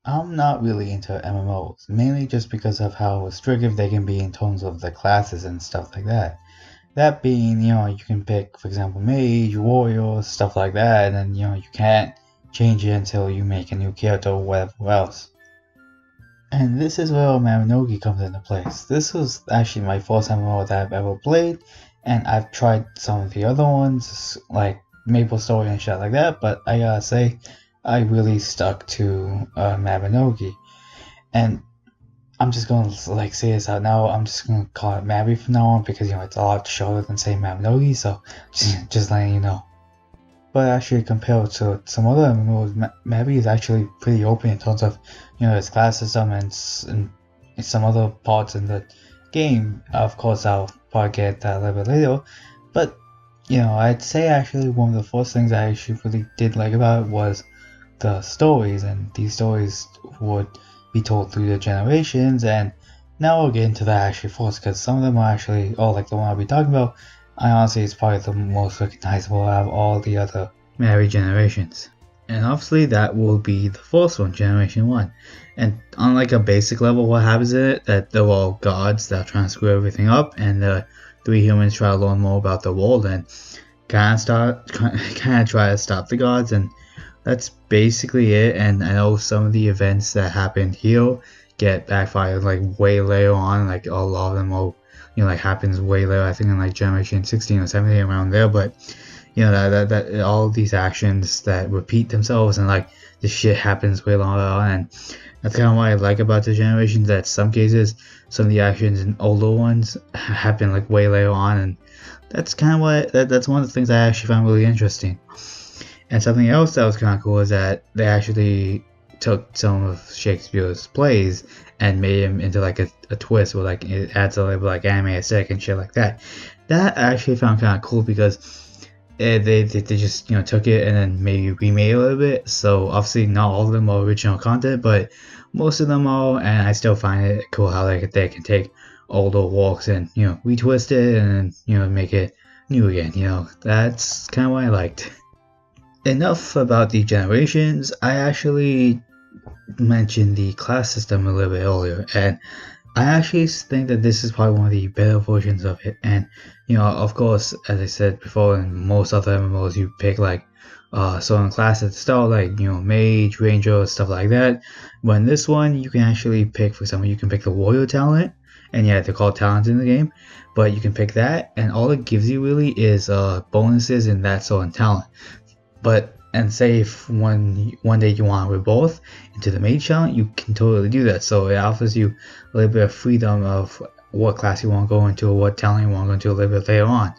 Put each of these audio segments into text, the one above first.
I'm not really into MMOs, mainly just because of how restrictive they can be in terms of the classes and stuff like that. That being, you can pick, for example, mage, warrior, stuff like that, and then, you can't change it until you make a new character or whatever else. And this is where Mabinogi comes into place. This was actually my first MMO that I've ever played, and I've tried some of the other ones, like Maple Story and shit like that, but I gotta say, I really stuck to Mabinogi. And I'm just gonna like say this out now. I'm just gonna call it Mabby from now on because it's a lot shorter than saying Mabinogi. So just letting you know. But actually, compared to some other MMOs, Mabby is actually pretty open in terms of its class system and some other parts in the game. Of course, I'll probably get that a little bit later. But I'd say actually one of the first things I actually really did like about it was the stories, and these stories would be told through the generations. And now we'll get into that actually first, because some of them are actually, like the one I'll be talking about, I honestly it's probably the most recognizable out of all the other married generations. And obviously that will be the first one, Generation 1. And on like a basic level, what happens in it, that they're all gods that are trying to screw everything up, and the three humans try to learn more about the world and kind of try to stop the gods, and that's basically it. And I know some of the events that happened here get backfired like way later on, like a lot of them will like happens way later, I think in like generation 16 or 17 around there. But that all these actions that repeat themselves, and like this shit happens way longer on, and that's kind of what I like about the generations, that some cases some of the actions in older ones happen like way later on, and that's kind of that's one of the things I actually found really interesting. And something else that was kind of cool is that they actually took some of Shakespeare's plays and made him into like a twist where like it adds a little bit like anime aesthetic and shit like that. That I actually found kind of cool because they just took it and then maybe remade it a little bit. So obviously not all of them are original content, but most of them are, and I still find it cool how they can take older works and retwist it and make it new again. That's kind of what I liked. Enough about the generations. I actually mentioned the class system a little bit earlier, and I actually think that this is probably one of the better versions of it. And of course, as I said before, in most other MMOs you pick like certain classes at the start, like mage, ranger, stuff like that. But in this one you can actually pick, for example, you can pick the warrior talent, and yeah, they're called talents in the game, but you can pick that, and all it gives you really is bonuses in that certain talent. But and say if one day you want to both into the mage talent, you can totally do that. So it offers you a little bit of freedom of what class you want to go into or what talent you want to go into a little bit later on.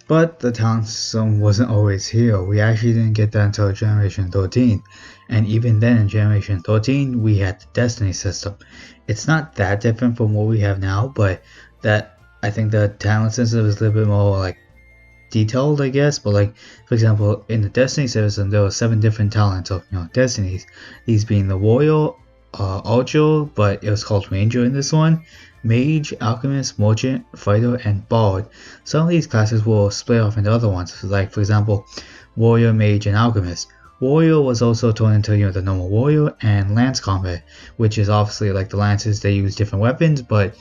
But the talent system wasn't always here. We actually didn't get that until Generation 13. And even then in Generation 13 we had the destiny system. It's not that different from what we have now, but that I think the talent system is a little bit more like detailed, I guess. But like, for example, in the destiny system there were 7 different talents of destinies, these being the warrior, archer, but it was called ranger in this one, mage, alchemist, merchant, fighter, and bard. Some of these classes will split off into other ones, like for example warrior, mage, and alchemist. Warrior was also turned into the normal warrior, and lance combat, which is obviously like the lances, they use different weapons, but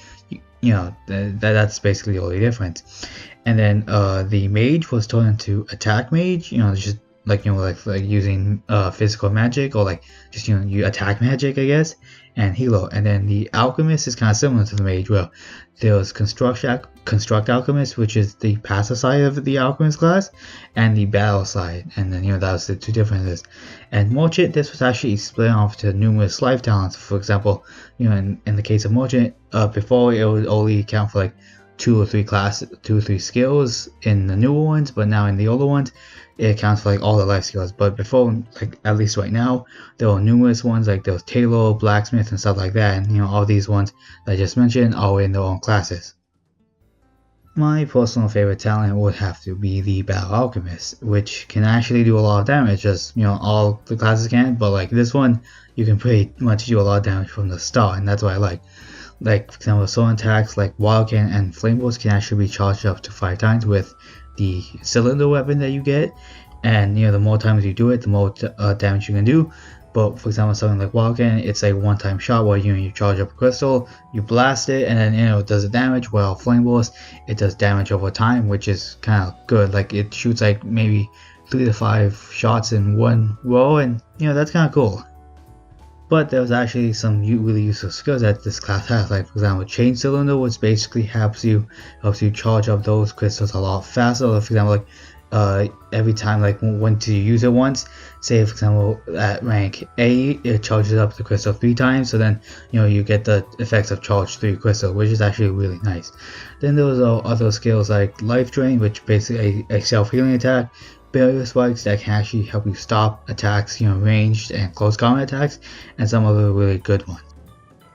that's basically the only difference. And then the mage was turned into attack mage, just like like using physical magic, or like just you attack magic, I guess, and healer. And then the alchemist is kind of similar to the mage, where there's construct alchemist, which is the passive side of the alchemist class, and the battle side. And then that was the two differences. And merchant, this was actually split off to numerous life talents. For example, in the case of merchant, before it would only count for like 2 or 3 skills in the newer ones, but now in the older ones it accounts for like all the life skills. But before, like at least right now, there were numerous ones, like there was tailor, blacksmith, and stuff like that, and all these ones that I just mentioned are in their own classes. My personal favorite talent would have to be the Battle Alchemist, which can actually do a lot of damage, as all the classes can, but like this one you can pretty much do a lot of damage from the start, and that's what I like. Like for example, certain attacks like Wild Cannon and Flame Burst can actually be charged up to 5 times with the cylinder weapon that you get, and the more times you do it, the more damage you can do. But for example, something like Walking, it's a one-time shot where you charge up a crystal, you blast it, and then it does the damage. While Flame Burst, it does damage over time, which is kind of good. Like it shoots like maybe 3 to 5 shots in one row, and that's kind of cool. But there was actually some really useful skills that this class has, like for example Chain Cylinder, which basically helps you charge up those crystals a lot faster. For example, like every time, like once you use it once, say for example at rank A, it charges up the crystal 3 times, so then you get the effects of charge 3 crystal, which is actually really nice. Then there was other skills like Life Drain, which basically a self-healing attack, barrier spikes that can actually help you stop attacks, ranged and close combat attacks, and some other really good ones.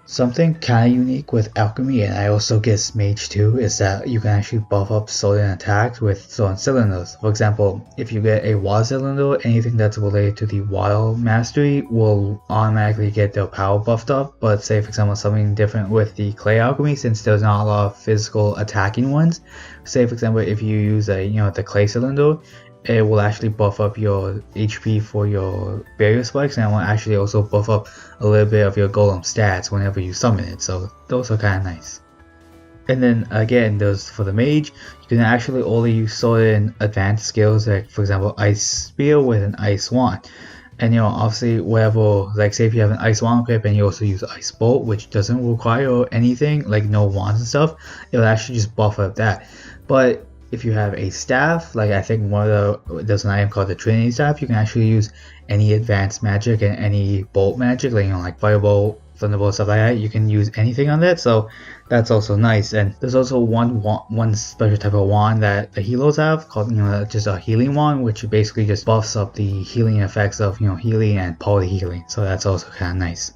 Something kind of unique with Alchemy, and I also guess Mage too, is that you can actually buff up certain attacks with certain cylinders. For example, if you get a Water Cylinder, anything that's related to the Water Mastery will automatically get their power buffed up. But say for example something different with the Clay Alchemy, since there's not a lot of physical attacking ones. Say for example if you use the Clay Cylinder, it will actually buff up your HP for your barrier spikes, and it will actually also buff up a little bit of your golem stats whenever you summon it, so those are kind of nice. And then again, there's for the mage, you can actually only use certain advanced skills, like for example Ice Spear with an Ice Wand. And obviously whatever, like say if you have an Ice Wand equipped and you also use Ice Bolt, which doesn't require anything, like no wands and stuff, it will actually just buff up that. But if you have a staff, like I think there's an item called the Trinity Staff, you can actually use any advanced magic and any bolt magic, like Firebolt, Thunderbolt, stuff like that. You can use anything on that, so that's also nice. And there's also one special type of wand that the healers have called just a healing wand, which basically just buffs up the healing effects of healing and poly healing, so that's also kind of nice.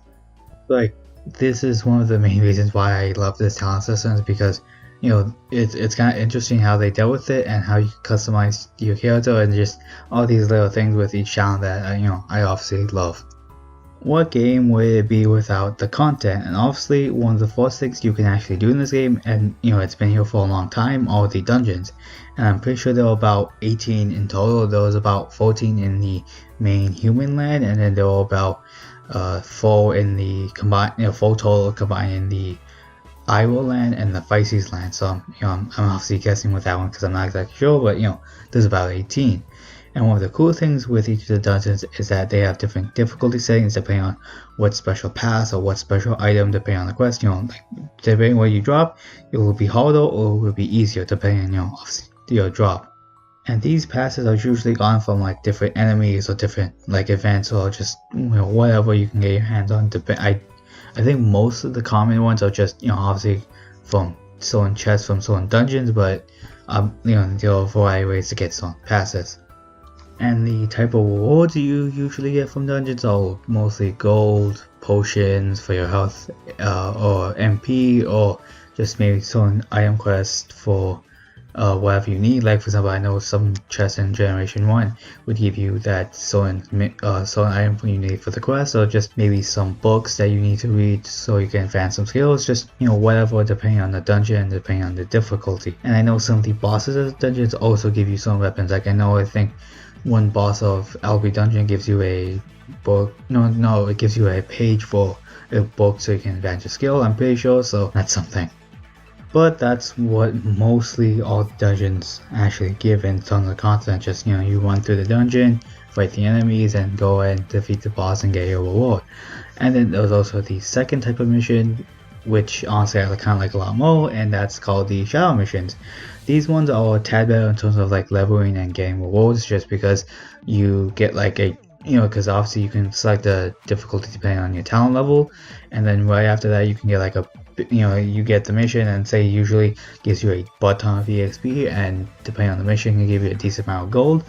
Like this is one of the main reasons why I love this talent system, is because it's kind of interesting how they dealt with it and how you customize your character and just all these little things with each talent that I obviously love. What game would it be without the content? And obviously one of the first things you can actually do in this game, and it's been here for a long time, are the dungeons. And I'm pretty sure there were about 18 in total. There was about 14 in the main human land, and then there were about 4 in the combined, 4 total combined in the Iowa land and the Pisces land. So I'm obviously guessing with that one because I'm not exactly sure, but there's about 18. And one of the cool things with each of the dungeons is that they have different difficulty settings depending on what special pass or what special item, depending on the quest. Like depending on what you drop, it will be harder or it will be easier depending on your drop. And these passes are usually gone from like different enemies or different like events, or just whatever you can get your hands on. I think most of the common ones are just obviously from certain chests from certain dungeons, but there are a variety of ways to get some passes. And the type of rewards you usually get from dungeons are mostly gold, potions for your health, or MP, or just maybe certain item quests for whatever you need. Like for example, I know some chests in Generation 1 would give you that certain item you need for the quest, or just maybe some books that you need to read so you can advance some skills, just whatever, depending on the dungeon, depending on the difficulty. And I know some of the bosses of the dungeons also give you some weapons. Like I think one boss of LB Dungeon gives you a book, it gives you a page for a book so you can advance your skill, I'm pretty sure, so that's something. But that's what mostly all dungeons actually give in terms of content. Just you run through the dungeon, fight the enemies, and go and defeat the boss and get your reward. And then there's also the second type of mission, which honestly I kind of like a lot more, and that's called the shadow missions. These ones are a tad better in terms of like leveling and getting rewards, just because you get like a because obviously you can select the difficulty depending on your talent level, and then right after that you can get like a you get the mission, and say usually gives you a butt ton of EXP, and depending on the mission can give you a decent amount of gold.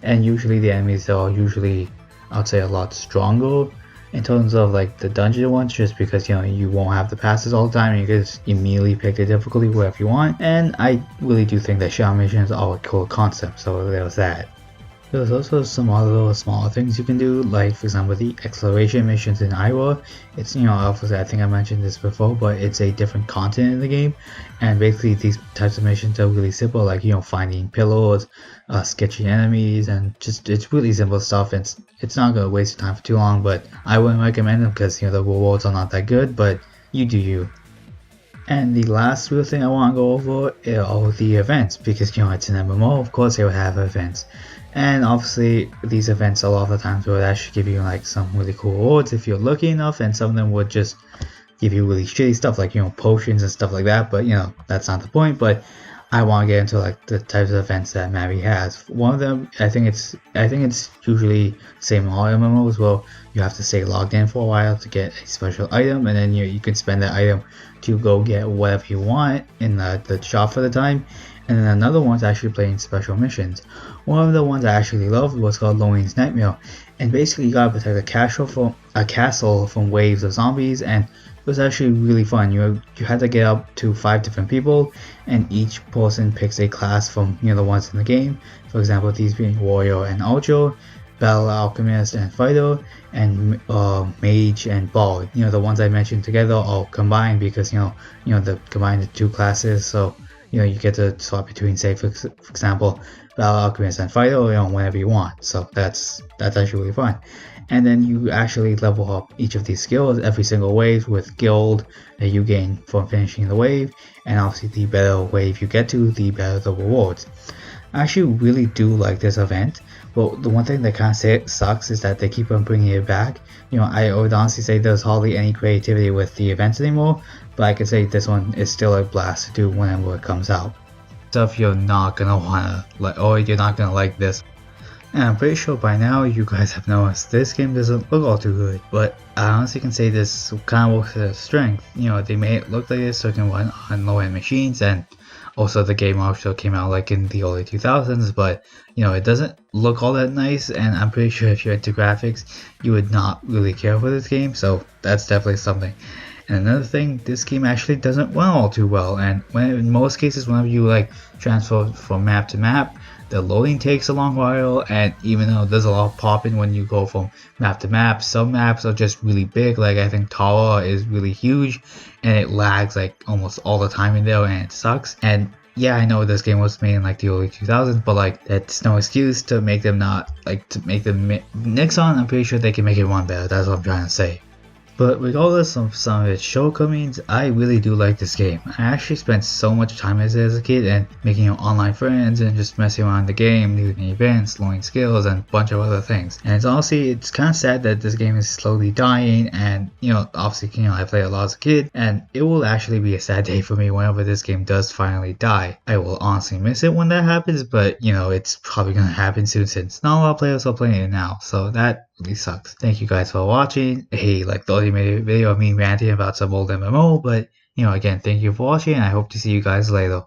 And usually the enemies are usually, I would say, a lot stronger in terms of like the dungeon ones, just because you won't have the passes all the time, and you can just immediately pick the difficulty wherever you want. And I really do think that shadow missions are a cool concept, so there's that. There's also some other smaller things you can do, like for example the exploration missions in Iowa. It's, obviously I think I mentioned this before, but it's a different content in the game, and basically these types of missions are really simple, like finding pillars, sketching enemies, and just it's really simple stuff. It's not gonna waste your time for too long, but I wouldn't recommend them because the rewards are not that good. But you do you. And the last real thing I want to go over are all the events, because it's an MMO, of course they will have events. And obviously these events a lot of the times would actually give you like some really cool rewards if you're lucky enough, and some of them would just give you really shitty stuff like potions and stuff like that, but that's not the point. But I want to get into like the types of events that Mavi has. One of them, I think it's usually same in all MMOs. Well, you have to stay logged in for a while to get a special item, and then you can spend that item to go get whatever you want in the shop for the time. And then another one's actually playing special missions. One of the ones I actually loved was called Loneliness Nightmare, and basically you gotta protect a castle from waves of zombies, and it was actually really fun. You had to get up to 5 different people, and each person picks a class from the ones in the game. For example, these being Warrior and Archer, Battle Alchemist and Fighter, and Mage and Bard. The ones I mentioned together all combined because the combined the two classes. So you get to swap between, say for example, Battle Alchemist and Fighter whenever you want. So that's actually really fun. And then you actually level up each of these skills every single wave with guild that you gain from finishing the wave, and obviously the better wave you get to, the better the rewards. I actually really do like this event, but the one thing that kind of sucks is that they keep on bringing it back. I would honestly say there's hardly any creativity with the events anymore, but I could say this one is still a blast to do whenever it comes out. Stuff you're not gonna wanna like, or you're not gonna like this. And I'm pretty sure by now you guys have noticed this game doesn't look all too good, but I honestly can say this kind of works to their strength. They made it look like this so it can run on low-end machines, and also the game also came out like in the early 2000s, but it doesn't look all that nice, and I'm pretty sure if you're into graphics you would not really care for this game, so that's definitely something. And another thing, this game actually doesn't run all too well, and in most cases whenever you like transfer from map to map, the loading takes a long while, and even though there's a lot of popping when you go from map to map, some maps are just really big. Like I think Tara is really huge, and it lags like almost all the time in there, and it sucks. And yeah, I know this game was made in like the early 2000s, but like that's no excuse to make them not like to make them next on. I'm pretty sure they can make it run better. That's what I'm trying to say. But regardless of some of its shortcomings, I really do like this game. I actually spent so much time as a kid and making online friends and just messing around the game, doing events, learning skills, and a bunch of other things. And it's kind of sad that this game is slowly dying, and obviously I played a lot as a kid, and it will actually be a sad day for me whenever this game does finally die. I will honestly miss it when that happens, but it's probably gonna happen soon since not a lot of players are playing it now, so that really sucks. Thank you guys for watching. Hey, like 30-minute video of me ranting about some old MMO, but again, thank you for watching, and I hope to see you guys later.